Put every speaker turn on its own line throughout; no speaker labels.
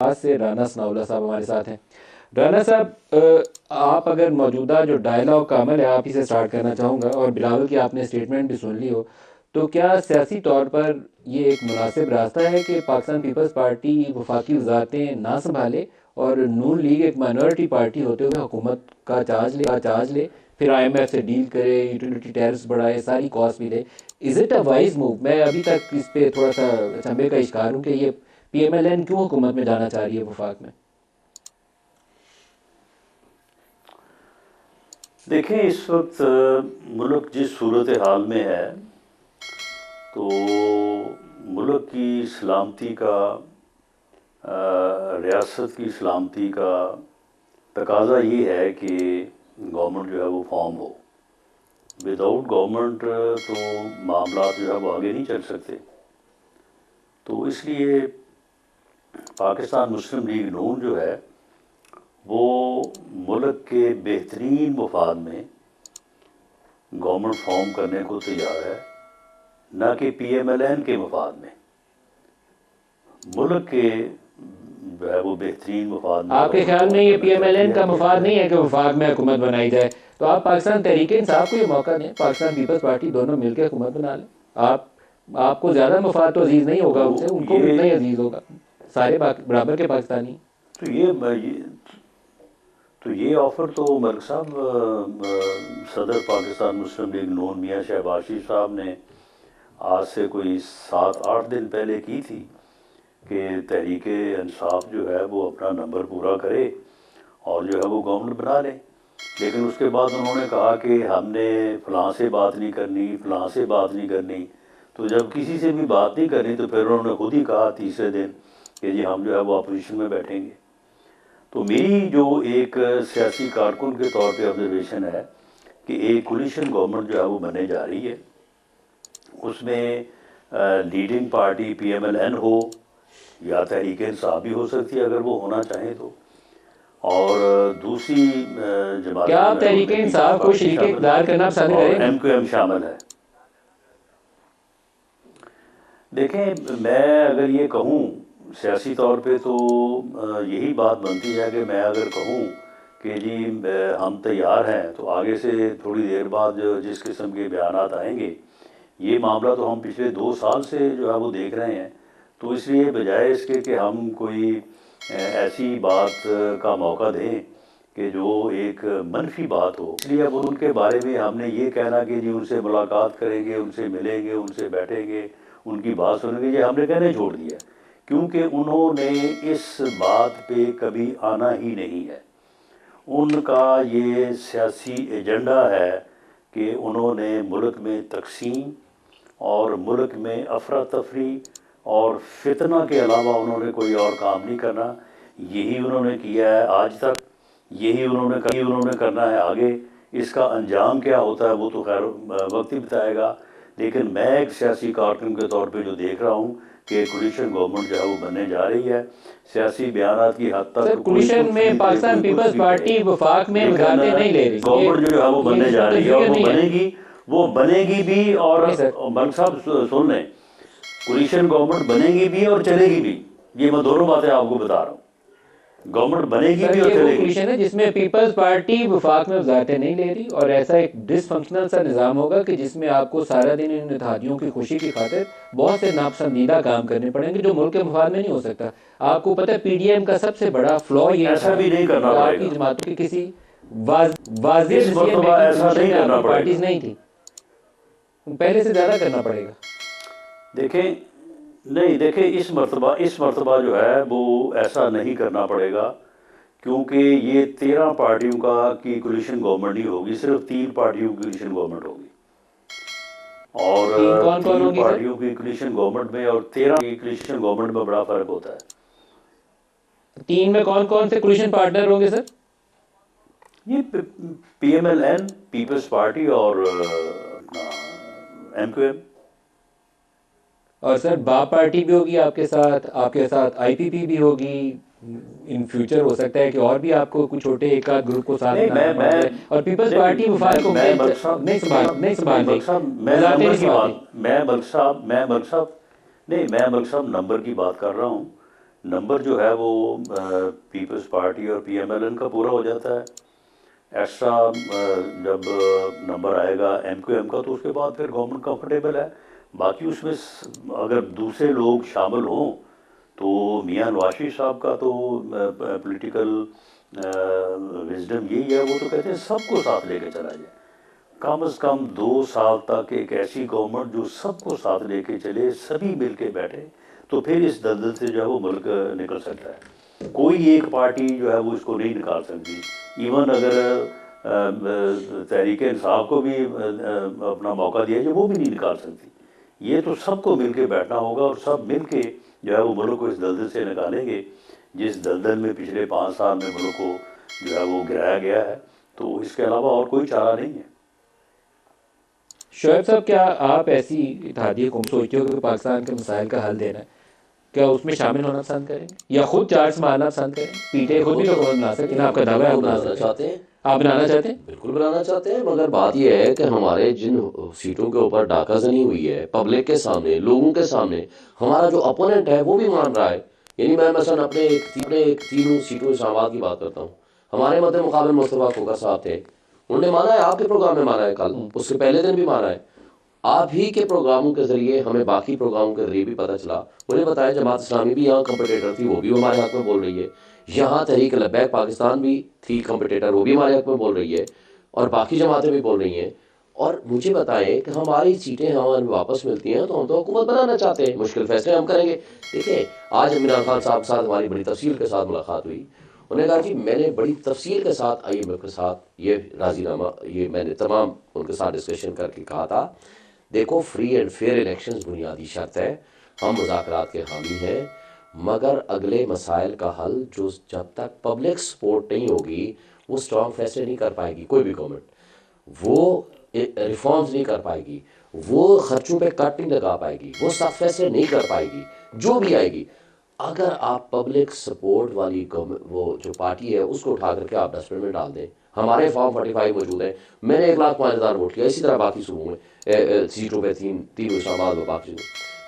آج سے رانا ثناءاللہ صاحب ہمارے ساتھ ہیں۔ رانا صاحب، آپ اگر موجودہ جو ڈائلاگ کا عمل ہے آپ ہی سے سٹارٹ کرنا چاہوں گا، اور بلاول کی آپ نے اسٹیٹمنٹ بھی سن لی ہو، تو کیا سیاسی طور پر یہ ایک مناسب راستہ ہے کہ پاکستان پیپلز پارٹی وفاقی وزارتیں نہ سنبھالے اور نون لیگ ایک مائنورٹی پارٹی ہوتے ہوئے حکومت کا چارج لے، پھر آئی ایم ایف سے ڈیل کرے، یوٹیلیٹی ٹیرفز بڑھائے، ساری کاسٹ بھی لے؟ Is it a wise move? میں ابھی تک اس پہ تھوڑا سا چنبے کا شکار ہوں کہ یہ پی ایم ایل این کیوں حکومت میں جانا چاہ رہی ہے وفاق میں؟
دیکھیں، اس وقت ملک جس صورتحال میں ہے تو ملک کی سلامتی کا، ریاست کی سلامتی کا تقاضا یہ ہے کہ گورنمنٹ جو ہے وہ فارم ہو۔ وداؤٹ گورنمنٹ تو معاملات جو ہے وہ آگے نہیں چل سکتے۔ تو اس لیے پاکستان مسلم لیگ نون جو ہے وہ ملک کے بہترین مفاد میں گورنمنٹ فارم کرنے کو تیار ہے، نہ کہ پی ایم ایل این کے مفاد میں، ملک کے جو ہے وہ بہترین مفاد میں۔
آپ کے خیال میں یہ پی ایم ایل این کا مفاد نہیں ہے کہ وفاق میں حکومت بنائی جائے؟ تو آپ پاکستان تحریک انصاف کو یہ موقع دیں، پاکستان پیپلز پارٹی دونوں مل کے حکومت بنا لیں۔ آپ کو زیادہ مفاد تو عزیز نہیں ہوگا ان سے، ان کو بھی اتنا ہی عزیز ہوگا، سارے برابر کے پاکستانی۔
تو یہ آفر تو ملک صاحب صدر پاکستان مسلم لیگ نون میاں شہباز شریف صاحب نے آج سے کوئی 7-8 دن پہلے کی تھی کہ تحریک انصاف جو ہے وہ اپنا نمبر پورا کرے اور جو ہے وہ گورنمنٹ بنا لے۔ لیکن اس کے بعد انہوں نے کہا کہ ہم نے فلاں سے بات نہیں کرنی، فلاں سے بات نہیں کرنی۔ تو جب کسی سے بھی بات نہیں کرنی تو پھر انہوں نے خود ہی کہا تیسرے دن کہ جی ہم جو ہے وہ اپوزیشن میں بیٹھیں گے۔ تو میری جو ایک سیاسی کارکن کے طور پہ آبزرویشن ہے کہ ایک کولیشن گورنمنٹ جو ہے وہ بننے جا رہی ہے، اس میں leading party P M L N ہو یا تحریک انصاف بھی ہو سکتی ہے اگر وہ ہونا چاہیں تو، اور دوسری جماعت
کیا آپ تحریک انصاف کو شریک اقتدار کرنا پسند کریں گے؟
ایم کیو ایم شامل ہے۔ دیکھیں، میں اگر یہ کہوں سیاسی طور پہ تو یہی بات بنتی ہے کہ میں اگر کہوں کہ جی ہم تیار ہیں، تو آگے سے تھوڑی دیر بعد جس قسم کے بیانات آئیں گے، یہ معاملہ تو ہم پچھلے 2 سال سے جو ہے وہ دیکھ رہے ہیں۔ تو اس لیے بجائے اس کے کہ ہم کوئی ایسی بات کا موقع دیں کہ جو ایک منفی بات ہو، اس لیے اب ان کے بارے میں ہم نے یہ کہنا کہ جی ان سے ملاقات کریں گے، ان سے ملیں گے، ان سے بیٹھیں گے، ان کی بات سنیں گے، یہ ہم نے کہنے چھوڑ دیا، کیونکہ انہوں نے اس بات پہ کبھی آنا ہی نہیں ہے۔ ان کا یہ سیاسی ایجنڈا ہے کہ انہوں نے ملک میں تقسیم اور ملک میں افراتفری اور فتنہ کے علاوہ انہوں نے کوئی اور کام نہیں کرنا۔ یہی انہوں نے کیا ہے آج تک، یہی انہوں نے کرنا ہے آگے۔ اس کا انجام کیا ہوتا ہے وہ تو خیر وقت ہی بتائے گا، لیکن میں ایک سیاسی کارکن کے طور پہ جو دیکھ رہا ہوں کہ کولیشن گورنمنٹ جو ہے وہ بننے جا رہی ہے۔ سیاسی بیانات کی حد تک
سر، کولیشن میں پاکستان پیپلز پارٹی وفاق میں وزارتیں نہیں لے رہی،
گورنمنٹ جو ہے وہ بننے جا رہی ہے اور وہ بنے گی بھی۔ اور ملک صاحب سن لیں، کولیشن گورنمنٹ بنے گی بھی اور چلے گی بھی، یہ میں دونوں باتیں آپ کو بتا رہا ہوں۔ گورنمنٹ بنے گی بھی اور چلے گی۔
کولیشن ہے جس میں پیپلز پارٹی وفاق میں وزارتیں نہیں لے رہی، اور ایسا ایک ڈس فنکشنل سا نظام ہوگا کہ جس میں آپ کو سارا دن ان اتحادیوں کی خوشی کی خاطر بہت سے ناپسندیدہ کام کرنے پڑیں گے جو ملک کے مفاد میں نہیں ہو سکتا۔ آپ کو پتہ ہے پی ڈی ایم کا سب سے بڑا فلا یہ
ایسا بھی نہیں کرنا پڑے
آپ کی
گا،
جماعتوں کی کسی واضح
اس مرتبہ ایسا نہیں کرنا پڑے
پارٹیز
گا۔
نہیں تھی، پہلے سے زیادہ کرنا پڑے گا۔
دیکھیں اس مرتبہ جو ہے وہ ایسا نہیں کرنا پڑے گا، کیونکہ یہ 13 پارٹیوں کی کولیشن گورنمنٹ نہیں ہوگی، صرف 3 پارٹیوں کی کولیشن گورنمنٹ ہوگی۔ اور 3 پارٹیوں کی کولیشن گورنمنٹ میں اور 13 کی کولیشن گورنمنٹ میں بڑا فرق ہوتا ہے۔
3 میں کون کون سے کولیشن پارٹنر ہوں گے سر؟
یہ P M L N, Peoples Party اور ایم کیو ایم۔
اور سر باپ پارٹی بھی ہوگی آپ کے ساتھ آئی پی پی بھی ہوگی، ان فیوچر ہو سکتا ہے کہ اور بھی آپ کو کچھ چھوٹے ایک آدھ گروپ کو ساتھ اور پیپلز پارٹی وفاق کو نہیں سنبھال
میں ملک صاحب نمبر کی بات کر رہا ہوں نمبر جو ہے وہ پیپلز پارٹی اور پی ایم ایل این کا پورا ہو جاتا ہے. ایکسٹرا جب نمبر آئے گا ایم کیو ایم کا تو اس کے بعد پھر گورنمنٹ کمفرٹیبل ہے. باقی اس میں اگر دوسرے لوگ شامل ہوں تو میاں نواز شریف صاحب کا تو پولیٹیکل وزڈم یہی ہے، وہ تو کہتے ہیں سب کو ساتھ لے کے چلا جائے. کم از کم 2 سال تک ایک ایسی گورنمنٹ جو سب کو ساتھ لے کے چلے، سبھی مل کے بیٹھے، تو پھر اس دلدل سے جو ہے وہ ملک نکل سکتا ہے. کوئی ایک پارٹی جو ہے وہ اس کو نہیں نکال سکتی. ایون اگر تحریک انصاف کو بھی اپنا موقع دیا جائے وہ بھی نہیں نکال سکتی. یہ تو سب کو مل کے بیٹھنا ہوگا اور سب مل کے جو ہے وہ ملک کو اس دلدل سے نکالیں گے جس دلدل میں پچھلے 5 سال میں ملک کو جو ہے وہ گرایا گیا ہے. تو اس کے علاوہ اور کوئی چارہ نہیں ہے.
شعیب صاحب، کیا آپ ایسی اتحادیہ کو سوچتے ہو کہ پاکستان کے مسائل کا حل دینا ہے، کیا اس میں شامل ہونا پسند کریں گے یا خود چارج سنبھالنا پسند کریں؟ پیٹے خود بھی تو حکومت بنا سکتے ہیں، آپ کا دعویٰ ہے
بالکل
بنا
بنانا
سکتے ہیں.
چاہتے ہیں،
آپ بنانا چاہتے ہیں؟
بالکل بنانا چاہتے ہیں، مگر بات یہ ہے کہ ہمارے جن سیٹوں کے اوپر ڈاکہ زنی ہوئی ہے پبلک کے سامنے، لوگوں کے سامنے، ہمارا جو اپوننٹ ہے وہ بھی مان رہا ہے. یعنی میں مثلا اپنے ایک 3 سیٹوں اسلام آباد کی بات کرتا ہوں. ہمارے مد مقابل مصطفیٰ کھوکھر صاحب تھے، انہوں نے مانا ہے، آپ کے پروگرام میں مانا ہے، کل اس کے پہلے دن بھی مانا ہے. آپ ہی کے پروگراموں کے ذریعے ہمیں باقی پروگراموں کے ذریعے بھی پتہ چلا. مجھے بتایا جماعت اسلامی بھی یہاں کمپٹیٹر تھی، وہ بھی ہمارے حق میں بول رہی ہے. یہاں تحریک لبیک پاکستان بھی تھی کمپٹیٹر، وہ بھی ہمارے حق میں بول رہی ہے، اور باقی جماعتیں بھی بول رہی ہیں. اور مجھے بتائیں کہ ہماری سیٹیں ہمیں واپس ملتی ہیں تو ہم تو حکومت بنانا چاہتے ہیں، مشکل فیصلے ہم کریں گے. دیکھیں آج عمران خان صاحب کے ساتھ ہماری بڑی تفصیل کے ساتھ ملاقات ہوئی. انہوں نے کہا کہ میں نے بڑی تفصیل کے ساتھ آئی ایم ایف کے ساتھ یہ راضی نامہ، یہ میں نے تمام ان کے ساتھ ڈسکشن کر کے کہا تھا دیکھو فری اینڈ فیئر الیکشنز بنیادی شرط ہے، ہم مذاکرات کے حامی ہیں، مگر اگلے مسائل کا حل جو جب تک پبلک سپورٹ نہیں ہوگی وہ اسٹرانگ فیصلے نہیں کر پائے گی کوئی بھی گورنمنٹ، وہ ریفارمز نہیں کر پائے گی، وہ خرچوں پہ کٹ نہیں لگا پائے گی، وہ سخت فیصلے نہیں کر پائے گی جو بھی آئے گی. اگر آپ پبلک سپورٹ والی وہ جو پارٹی ہے اس کو اٹھا کر کے آپ ڈسٹبن میں ڈال دیں. ہمارے فارم 45 موجود ہیں، میں نے 1,05,000 ووٹ کیا، اسی طرح باقی صوبوں میں سیٹوں پہ تین اسلام آباد میں باقی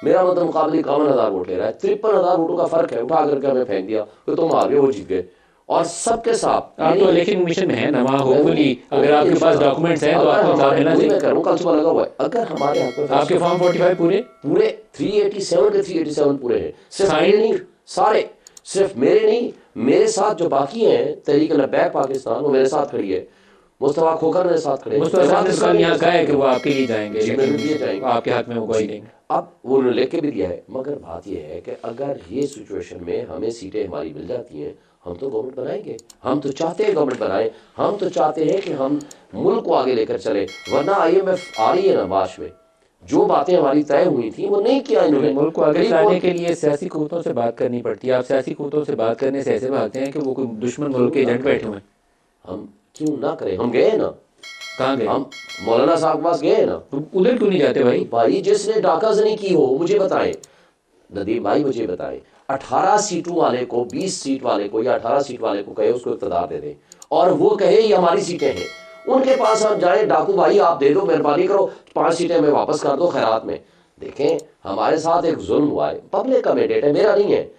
میرا مطلب مقابلے 51,000 ووٹ لے رہا ہے. 53,000 ووٹوں کا فرق ہے، اٹھا کر کے ہمیں پھینک دیا کہ تم آ گئے، وہ جیت گئے. اور سب کے ساتھ
آپ تو الیکشن کمیشن میں ہیں نا، وہاں ہوپفلی اگر آپ کے پاس ڈاکومنٹس ہیں تو آپ کو حساب دینا
میں
چاہیے.
کہہ رہا ہوں کل صبح لگا ہوا ہے، اگر ہمارے حق میں
آپ کے فارم 45 پورے
387 کے 387 پورے ہیں، صرف میرے نہیں، سارے، صرف میرے نہیں، میرے ساتھ جو باقی ہیں تحریک لبیک پاکستان وہ میرے ساتھ کھڑی ہے، مصطفیٰ کھوکھر میرے ساتھ کھڑے ہیں.
مصطفیٰ صاحب نے کل یہاں کہا ہے کہ وہ آپ کے لیے جائیں گے،
جی میں بھی جائیں گے،
آپ کے حق میں وہ گواہی دیں گے.
اب وہ انہوں نے لکھ کے بھی دیا ہے. مگر بات یہ ہے کہ اگر یہ سچویشن میں ہمیں سیٹیں ہماری مل جاتی ہیں ہم تو گورنمنٹ بنائیں گے. ہم تو چاہتے ہیں گورنمنٹ بنائیں، ہم تو چاہتے ہیں کہ ہم ملک کو آگے لے کر چلیں. ورنہ آئی ایم ایف آ رہی ہے نا مارچ میں، جو باتیں ہماری طے ہوئی تھیں وہ نہیں کیا انہوں نے.
ملک کو آگے لانے کے لیے سیاسی قوتوں سے بات کرنی پڑتی ہے. آپ سیاسی قوتوں سے بات کرنے سے ایسے بھاگتے ہیں کہ وہ کوئی دشمن ملک کے ایجنٹ بیٹھے ہوئے ہیں.
ہم کیوں نہ کریں؟ ہم گئے ہیں نا،
کہاں گئے؟
ہم مولانا صاحب کے پاس گئے ہیں نا.
ادھر کیوں نہیں جاتے بھائی؟
بھائی جس نے ڈاکہ زنی کی ہو مجھے بتائیں، ندیم بھائی مجھے بتائیں، 18 سیٹوں والے کو 20 سیٹ والے کو یا 18 سیٹ والے کو کہے اس کو اقتدار دے دیں اور وہ کہے یہ ہماری سیٹیں ہیں، ان کے پاس ہم جائیں ڈاکو بھائی آپ دے دو، مہربانی کرو 5 سیٹیں ہمیں واپس کر دو خیرات میں. دیکھیں ہمارے ساتھ ایک ظلم ہوا ہے، پبلک کا مینڈیٹ ہے، میرا نہیں ہے.